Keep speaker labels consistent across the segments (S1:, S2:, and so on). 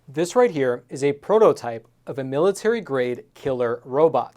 S1: This right here is a prototype of a military-grade killer robot.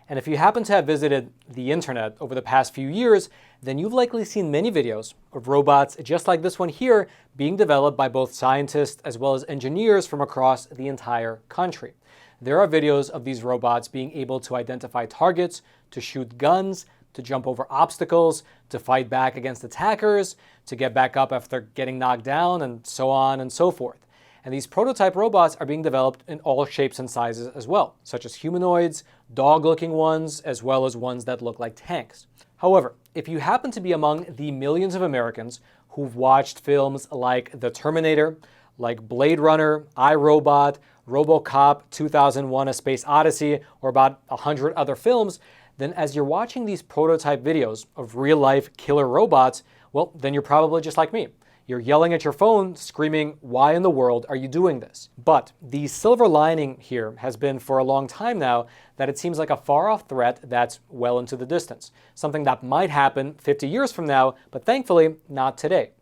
S1: And if you happen to have visited the internet over the past few years, then you've likely seen many videos of robots just like this one here being developed by both scientists as well as engineers from across the entire country. There are videos of these robots being able to identify targets, to shoot guns, to jump over obstacles, to fight back against attackers, to get back up after getting knocked down, and so on and so forth. And these prototype robots are being developed in all shapes and sizes as well, such as humanoids, dog-looking ones, as well as ones that look like tanks. However, if you happen to be among the millions of Americans who've watched films like The Terminator, like Blade Runner, I, Robot, RoboCop, 2001: A Space Odyssey, or about 100 other films, then as you're watching these prototype videos of real-life killer robots, well, then you're probably just like me. You're yelling at your phone, screaming, why in the world are you doing this? But the silver lining here has been for a long time now that it seems like a far-off threat that's well into the distance. Something that might happen 50 years from now, but thankfully not today.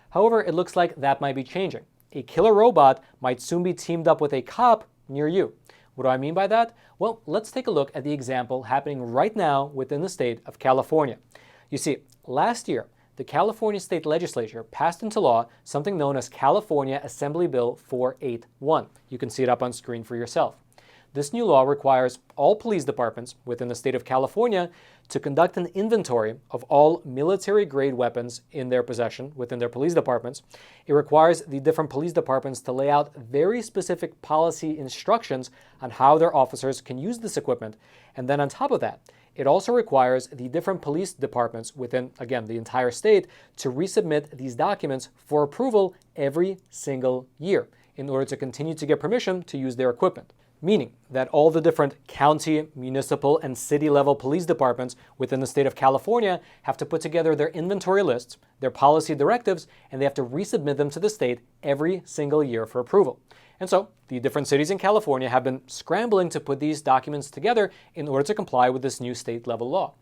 S1: However, it looks like that might be changing. A killer robot might soon be teamed up with a cop near you. What do I mean by that? Well, let's take a look at the example happening right now within the state of California. You see, last year, the California State Legislature passed into law something known as California Assembly Bill 481. You can see it up on screen for yourself. This new law requires all police departments within the state of California to conduct an inventory of all military-grade weapons in their possession within their police departments. It requires the different police departments to lay out very specific policy instructions on how their officers can use this equipment. And then on top of that, it also requires the different police departments within, again, the entire state to resubmit these documents for approval every single year in order to continue to get permission to use their equipment. Meaning that all the different county, municipal, and city-level police departments within the state of California have to put together their inventory lists, their policy directives, and they have to resubmit them to the state every single year for approval. And so the different cities in California have been scrambling to put these documents together in order to comply with this new state-level law.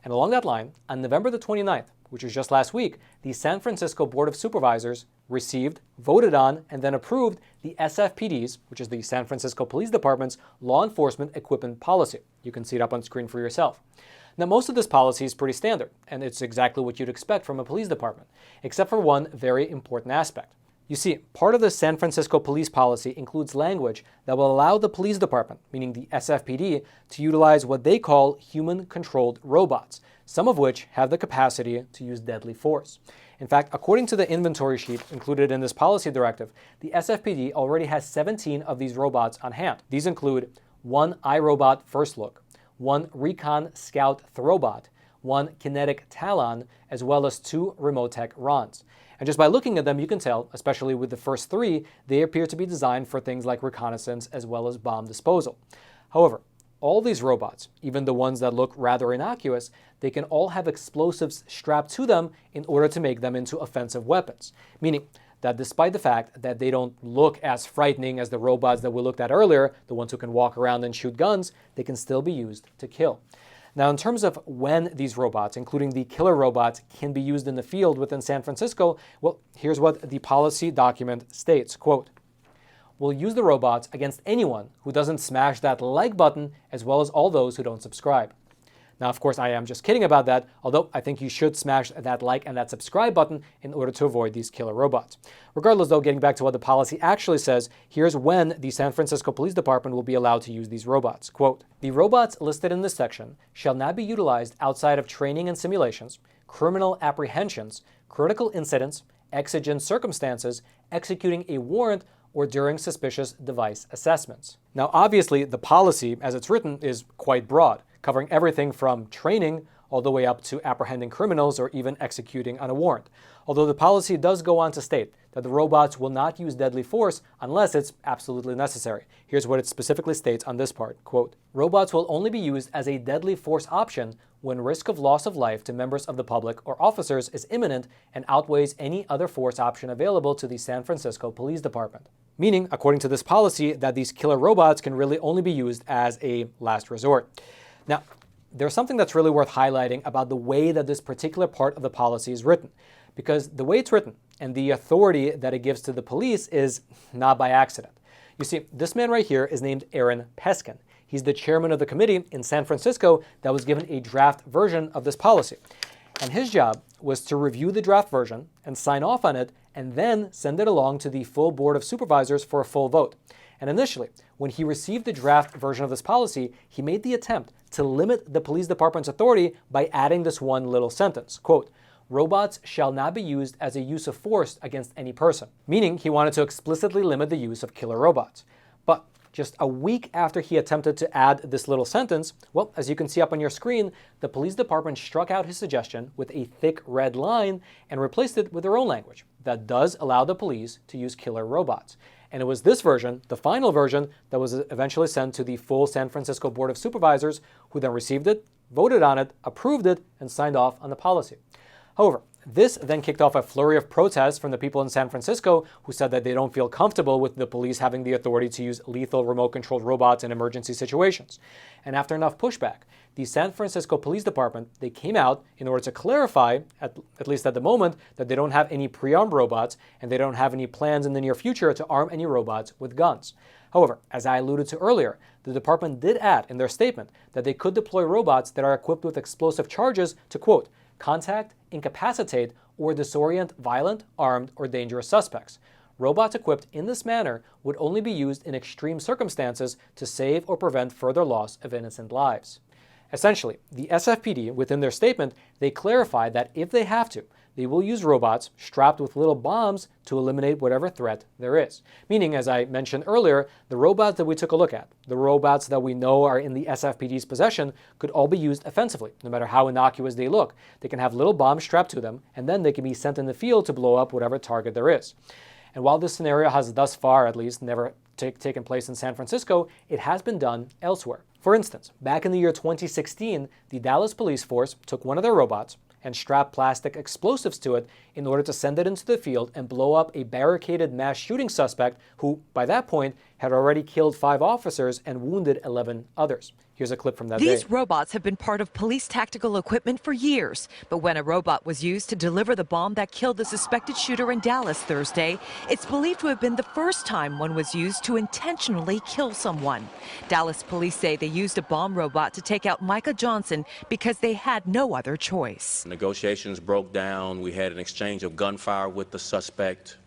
S1: And along that line, on November the 29th, which was just last week, the San Francisco Board of Supervisors received, voted on, and then approved the SFPD's, which is the San Francisco Police Department's law enforcement equipment policy. You can see it up on screen for yourself. Now, most of this policy is pretty standard, and it's exactly what you'd expect from a police department, except for one very important aspect. You see, part of the San Francisco police policy includes language that will allow the police department, meaning the SFPD, to utilize what they call human-controlled robots, some of which have the capacity to use deadly force. In fact, according to the inventory sheet included in this policy directive, the SFPD already has 17 of these robots on hand. These include one iRobot First Look, one Recon Scout Throwbot, one Kinetic Talon, as well as two Remotech Rons. And just by looking at them, you can tell, especially with the first three, they appear to be designed for things like reconnaissance as well as bomb disposal. However, all these robots, even the ones that look rather innocuous, they can all have explosives strapped to them in order to make them into offensive weapons. Meaning that despite the fact that they don't look as frightening as the robots that we looked at earlier, the ones who can walk around and shoot guns, they can still be used to kill. Now, in terms of when these robots, including the killer robots, can be used in the field within San Francisco, well, here's what the policy document states, quote, "We'll use the robots against anyone who doesn't smash that like button, as well as all those who don't subscribe." Now, of course, I am just kidding about that, although I think you should smash that like and that subscribe button in order to avoid these killer robots. Regardless, though, getting back to what the policy actually says, here's when the San Francisco Police Department will be allowed to use these robots. Quote, "The robots listed in this section shall not be utilized outside of training and simulations, criminal apprehensions, critical incidents, exigent circumstances, executing a warrant, or during suspicious device assessments." Now, obviously, the policy, as it's written, is quite broad, covering everything from training all the way up to apprehending criminals or even executing on a warrant. Although the policy does go on to state that the robots will not use deadly force unless it's absolutely necessary. Here's what it specifically states on this part, quote, "Robots will only be used as a deadly force option when risk of loss of life to members of the public or officers is imminent and outweighs any other force option available to the San Francisco Police Department." Meaning, according to this policy, that these killer robots can really only be used as a last resort. Now, there's something that's really worth highlighting about the way that this particular part of the policy is written, because the way it's written and the authority that it gives to the police is not by accident. You see, this man right here is named Aaron Peskin. He's the chairman of the committee in San Francisco that was given a draft version of this policy. And his job was to review the draft version and sign off on it and then send it along to the full board of supervisors for a full vote. And initially, when he received the draft version of this policy, he made the attempt to limit the police department's authority by adding this one little sentence, quote, "Robots shall not be used as a use of force against any person," meaning he wanted to explicitly limit the use of killer robots. But just a week after he attempted to add this little sentence, well, as you can see up on your screen, the police department struck out his suggestion with a thick red line and replaced it with their own language that does allow the police to use killer robots. And it was this version, the final version, that was eventually sent to the full San Francisco Board of Supervisors, who then received it, voted on it, approved it, and signed off on the policy. However, this then kicked off a flurry of protests from the people in San Francisco who said that they don't feel comfortable with the police having the authority to use lethal remote-controlled robots in emergency situations. And after enough pushback, the San Francisco Police Department, they came out in order to clarify, at least at the moment, that they don't have any pre-armed robots and they don't have any plans in the near future to arm any robots with guns. However, as I alluded to earlier, the department did add in their statement that they could deploy robots that are equipped with explosive charges to, quote, "contact, incapacitate, or disorient violent, armed, or dangerous suspects." Robots equipped in this manner would only be used in extreme circumstances to save or prevent further loss of innocent lives. Essentially, the SFPD, within their statement, they clarify that if they have to, they will use robots strapped with little bombs to eliminate whatever threat there is. Meaning, as I mentioned earlier, the robots that we took a look at, the robots that we know are in the SFPD's possession, could all be used offensively, no matter how innocuous they look. They can have little bombs strapped to them, and then they can be sent in the field to blow up whatever target there is. And while this scenario has thus far, at least, never taken place in San Francisco, it has been done elsewhere. For instance, back in the year 2016, the Dallas police force took one of their robots and strapped plastic explosives to it in order to send it into the field and blow up a barricaded mass shooting suspect who, by that point, had already killed 5 officers and wounded 11 others. Here's a clip from that day.
S2: These robots have been part of police tactical equipment for years, but when a robot was used to deliver the bomb that killed the suspected shooter in Dallas Thursday, it's believed to have been the first time one was used to intentionally kill someone. Dallas police say they used a bomb robot to take out Micah Johnson because they had no other choice.
S3: Negotiations broke down. We had an exchange of gunfire with the suspect.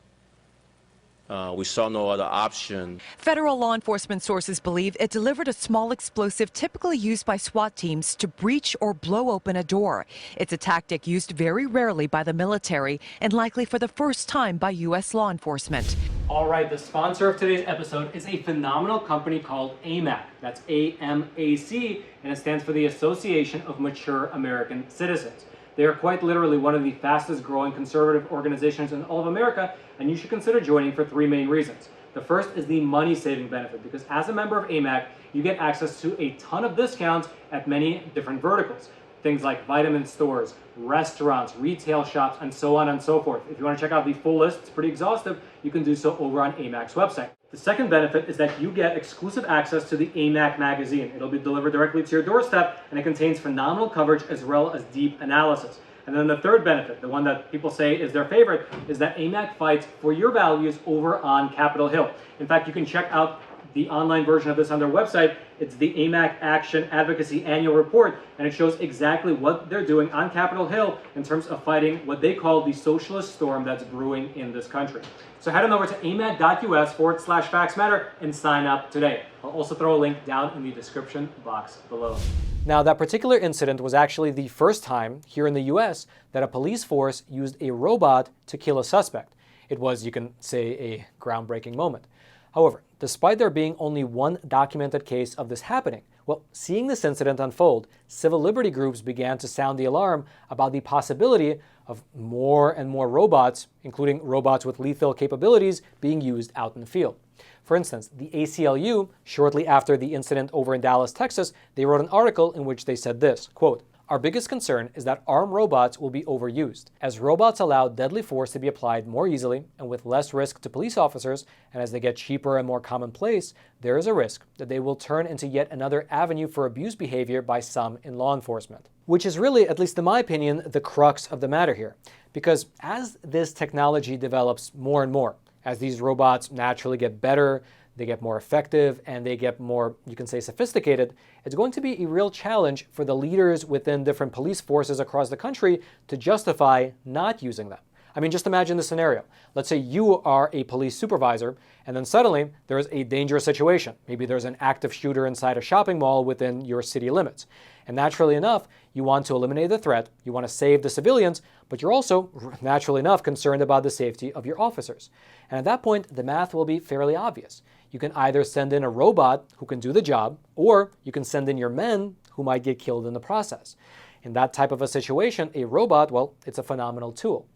S3: We saw no other option.
S2: Federal law enforcement sources believe it delivered a small explosive typically used by SWAT teams to breach or blow open a door. It's a tactic used very rarely by the military and likely for the first time by U.S. law enforcement.
S1: All right, the sponsor of today's episode is a phenomenal company called AMAC. That's AMAC, and it stands for the Association of Mature American Citizens. They are quite literally one of the fastest growing conservative organizations in all of America, and you should consider joining for 3 main reasons. The first is the money saving benefit, because as a member of AMAC, you get access to a ton of discounts at many different verticals. Things like vitamin stores, restaurants, retail shops, and so on and so forth. If you want to check out the full list, it's pretty exhaustive, you can do so over on AMAC's website. The second benefit is that you get exclusive access to the AMAC magazine. It'll be delivered directly to your doorstep, and it contains phenomenal coverage as well as deep analysis. And then the third benefit, the one that people say is their favorite, is that AMAC fights for your values over on Capitol Hill. In fact, you can check out the online version of this on their website. It's the AMAC Action Advocacy Annual Report, and it shows exactly what they're doing on Capitol Hill in terms of fighting what they call the socialist storm that's brewing in this country. So head on over to amac.us/factsmatter and sign up today. I'll also throw a link down in the description box below. Now, that particular incident was actually the first time here in the US that a police force used a robot to kill a suspect. It was, you can say, a groundbreaking moment. However, despite there being only one documented case of this happening, well, seeing this incident unfold, civil liberty groups began to sound the alarm about the possibility of more and more robots, including robots with lethal capabilities, being used out in the field. For instance, the ACLU, shortly after the incident over in Dallas, Texas, they wrote an article in which they said this, quote, "Our biggest concern is that armed robots will be overused. As robots allow deadly force to be applied more easily and with less risk to police officers, and as they get cheaper and more commonplace, there is a risk that they will turn into yet another avenue for abuse behavior by some in law enforcement." Which is really, at least in my opinion, the crux of the matter here. Because as this technology develops more and more, as these robots naturally get better, they get more effective, and they get more, you can say, sophisticated, it's going to be a real challenge for the leaders within different police forces across the country to justify not using them. I mean, just imagine the scenario. Let's say you are a police supervisor, and then suddenly there's a dangerous situation. Maybe there's an active shooter inside a shopping mall within your city limits. And naturally enough, you want to eliminate the threat, you want to save the civilians, but you're also, naturally enough, concerned about the safety of your officers. And at that point, the math will be fairly obvious. You can either send in a robot who can do the job, or you can send in your men who might get killed in the process. In that type of a situation, a robot, well, it's a phenomenal tool.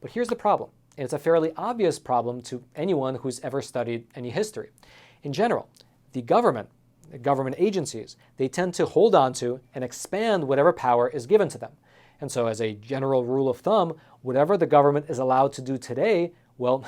S1: But here's the problem, and it's a fairly obvious problem to anyone who's ever studied any history. In general, the government agencies, they tend to hold on to and expand whatever power is given to them. And so as a general rule of thumb, whatever the government is allowed to do today, well,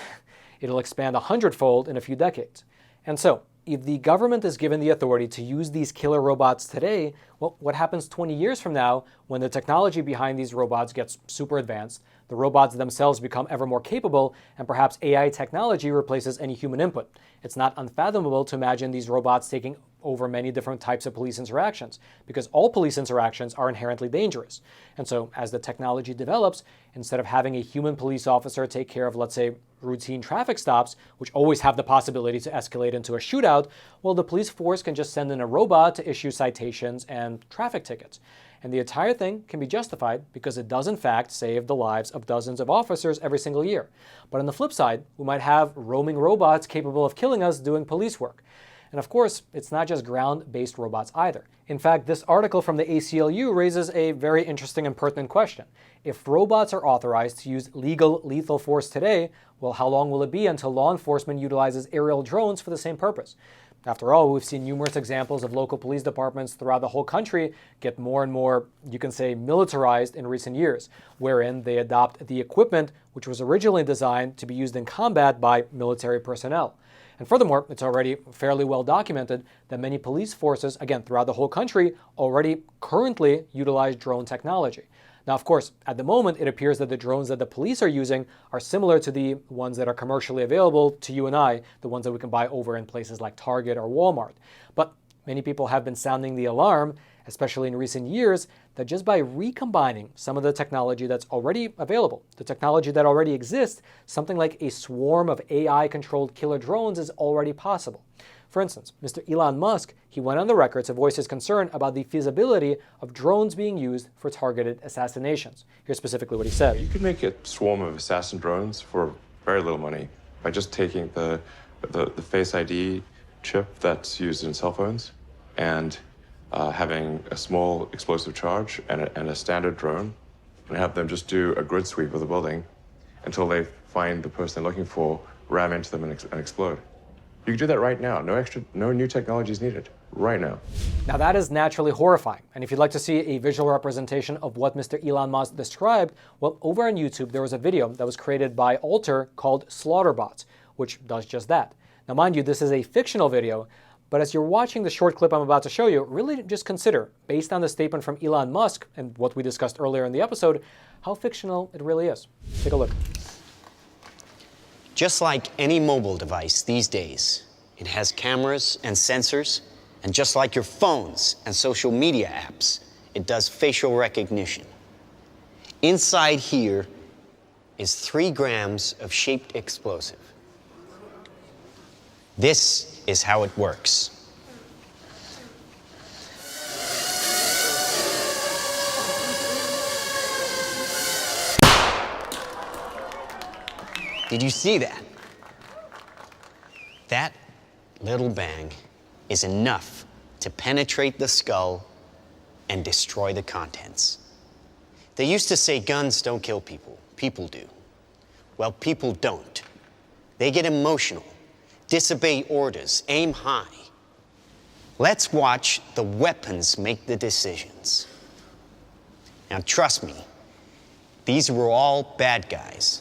S1: it'll expand 100-fold in a few decades. And so, if the government is given the authority to use these killer robots today, well, what happens 20 years from now when the technology behind these robots gets super advanced, the robots themselves become ever more capable, and perhaps AI technology replaces any human input? It's not unfathomable to imagine these robots taking over many different types of police interactions, because all police interactions are inherently dangerous. And so, as the technology develops, instead of having a human police officer take care of, let's say, routine traffic stops, which always have the possibility to escalate into a shootout, well, the police force can just send in a robot to issue citations and traffic tickets. And the entire thing can be justified because it does in fact save the lives of dozens of officers every single year. But on the flip side, we might have roaming robots capable of killing us doing police work. And of course, it's not just ground-based robots either. In fact, this article from the ACLU raises a very interesting and pertinent question. If robots are authorized to use legal lethal force today, well, how long will it be until law enforcement utilizes aerial drones for the same purpose? After all, we've seen numerous examples of local police departments throughout the whole country get more and more, you can say, militarized in recent years, wherein they adopt the equipment which was originally designed to be used in combat by military personnel. And furthermore, it's already fairly well documented that many police forces, again, throughout the whole country, already currently utilize drone technology. Now, of course, at the moment, it appears that the drones that the police are using are similar to the ones that are commercially available to you and I, the ones that we can buy over in places like Target or Walmart. But many people have been sounding the alarm, especially in recent years, that just by recombining some of the technology that's already available, the technology that already exists, something like a swarm of AI-controlled killer drones is already possible. For instance, Mr. Elon Musk, he went on the record to voice his concern about the feasibility of drones being used for targeted assassinations. Here's specifically what he said.
S4: You could make a swarm of assassin drones for very little money by just taking the Face ID chip that's used in cell phones and having a small explosive charge and a standard drone, and have them just do a grid sweep of the building until they find the person they're looking for, ram into them, and explode. You can do that right now. No new technology is needed. Right now.
S1: Now that is naturally horrifying. And if you'd like to see a visual representation of what Mr. Elon Musk described, well, over on YouTube, there was a video that was created by Alter called Slaughterbots, which does just that. Now, mind you, this is a fictional video, but as you're watching the short clip I'm about to show you, really just consider, based on the statement from Elon Musk and what we discussed earlier in the episode, how fictional it really is. Take a look.
S5: Just like any mobile device these days, it has cameras and sensors, and just like your phones and social media apps, it does facial recognition. Inside here is 3 grams of shaped explosive. This is how it works. Did you see that? That little bang is enough to penetrate the skull and destroy the contents. They used to say guns don't kill people. People do. Well, people don't. They get emotional, disobey orders, aim high. Let's watch the weapons make the decisions. Now, trust me, these were all bad guys.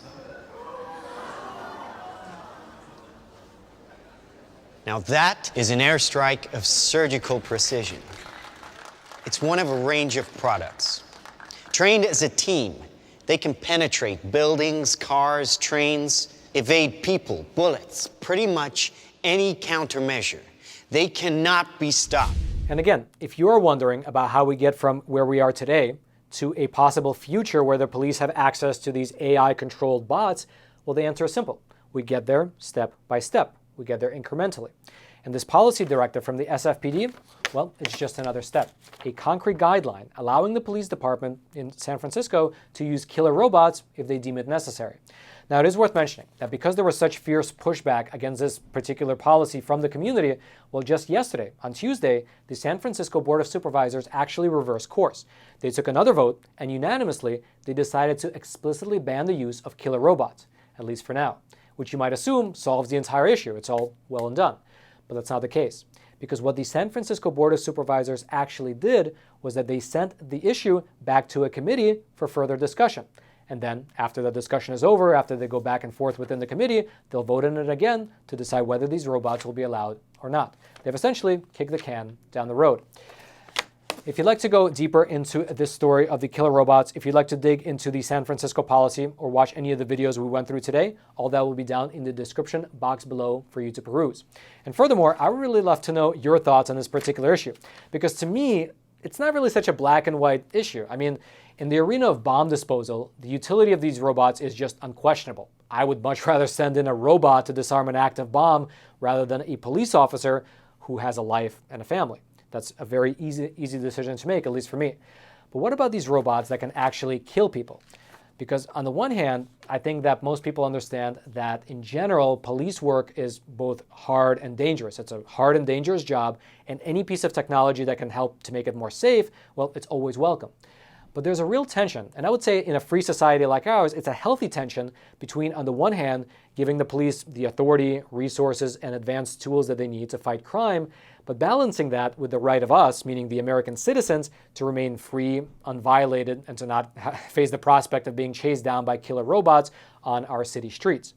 S5: Now that is an airstrike of surgical precision. It's one of a range of products. Trained as a team, they can penetrate buildings, cars, trains, evade people, bullets, pretty much any countermeasure. They cannot be stopped.
S1: And again, if you are wondering about how we get from where we are today to a possible future where the police have access to these AI-controlled bots, well, the answer is simple. We get there step by step. We get there incrementally. And this policy directive from the SFPD, well, it's just another step. A concrete guideline allowing the police department in San Francisco to use killer robots if they deem it necessary. Now, it is worth mentioning that because there was such fierce pushback against this particular policy from the community, well, just yesterday, on Tuesday, the San Francisco Board of Supervisors actually reversed course. They took another vote, and unanimously, they decided to explicitly ban the use of killer robots, at least for now, which you might assume solves the entire issue. It's all well and done. But that's not the case, because what the San Francisco Board of Supervisors actually did was that they sent the issue back to a committee for further discussion. And then, after the discussion is over, after they go back and forth within the committee, they'll vote on it again to decide whether these robots will be allowed or not. They've essentially kicked the can down the road. If you'd like to go deeper into this story of the killer robots, if you'd like to dig into the San Francisco policy or watch any of the videos we went through today, all that will be down in the description box below for you to peruse. And furthermore, I would really love to know your thoughts on this particular issue, because to me, it's not really such a black and white issue. I mean, in the arena of bomb disposal, the utility of these robots is just unquestionable. I would much rather send in a robot to disarm an active bomb rather than a police officer who has a life and a family. That's a very easy decision to make, at least for me. But what about these robots that can actually kill people? Because on the one hand, I think that most people understand that in general, police work is both hard and dangerous. It's a hard and dangerous job, and any piece of technology that can help to make it more safe, well, it's always welcome. But there's a real tension, and I would say in a free society like ours, it's a healthy tension between, on the one hand, giving the police the authority, resources, and advanced tools that they need to fight crime, but balancing that with the right of us, meaning the American citizens, to remain free, unviolated, and to not face the prospect of being chased down by killer robots on our city streets.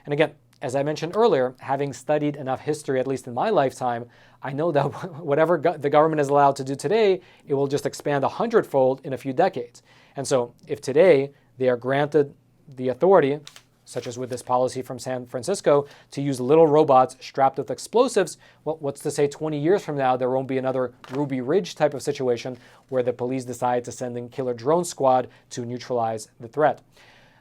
S1: And again, as I mentioned earlier, having studied enough history, at least in my lifetime, I know that whatever the government is allowed to do today, it will just expand 100-fold in a few decades. And so if today they are granted the authority, such as with this policy from San Francisco, to use little robots strapped with explosives, well, what's to say 20 years from now there won't be another Ruby Ridge type of situation where the police decide to send in killer drone squad to neutralize the threat.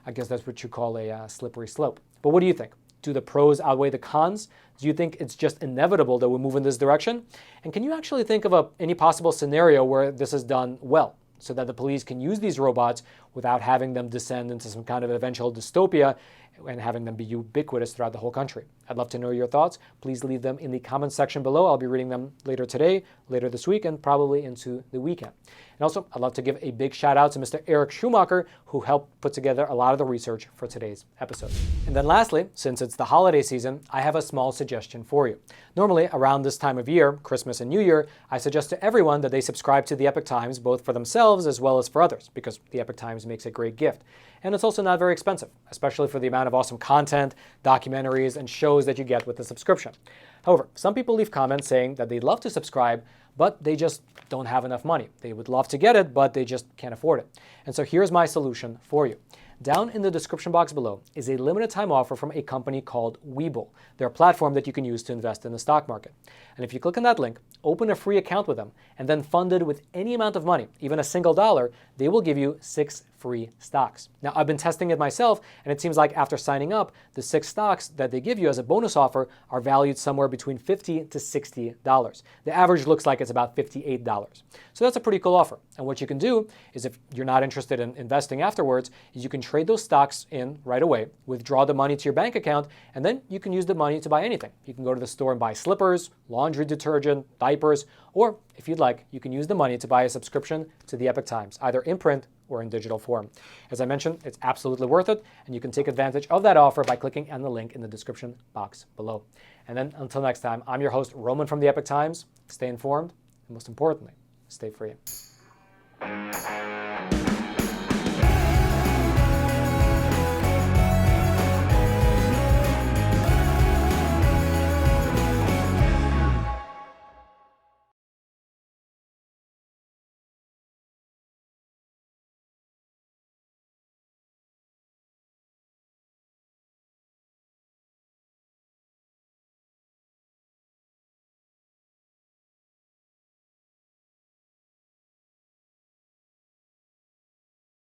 S1: I guess that's what you call a slippery slope. But what do you think? Do the pros outweigh the cons? Do you think it's just inevitable that we move in this direction? And can you actually think of any possible scenario where this is done well, so that the police can use these robots without having them descend into some kind of eventual dystopia and having them be ubiquitous throughout the whole country? I'd love to know your thoughts. Please leave them in the comments section below. I'll be reading them later today, later this week, and probably into the weekend. And also, I'd love to give a big shout out to Mr. Eric Schumacher, who helped put together a lot of the research for today's episode. And then lastly, since it's the holiday season, I have a small suggestion for you. Normally, around this time of year, Christmas and New Year, I suggest to everyone that they subscribe to the Epoch Times, both for themselves as well as for others, because the Epoch Times makes a great gift. And it's also not very expensive, especially for the amount of awesome content, documentaries, and shows that you get with the subscription. However, some people leave comments saying that they'd love to subscribe, but they just don't have enough money. They would love to get it, but they just can't afford it. And so here's my solution for you. Down in the description box below is a limited time offer from a company called Webull. They're a platform that you can use to invest in the stock market. And if you click on that link, open a free account with them, and then fund it with any amount of money, even a single dollar, they will give you 6 free stocks. Now, I've been testing it myself, and it seems like after signing up, the 6 stocks that they give you as a bonus offer are valued somewhere between $50 to $60. The average looks like it's about $58. So that's a pretty cool offer. And what you can do is, if you're not interested in investing afterwards, is you can trade those stocks in right away, withdraw the money to your bank account, and then you can use the money to buy anything. You can go to the store and buy slippers, laundry detergent, diapers, or if you'd like, you can use the money to buy a subscription to the Epoch Times, either in print or in digital form. As I mentioned, it's absolutely worth it, and you can take advantage of that offer by clicking on the link in the description box below. And then until next time, I'm your host, Roman from the Epoch Times. Stay informed, and most importantly, stay free.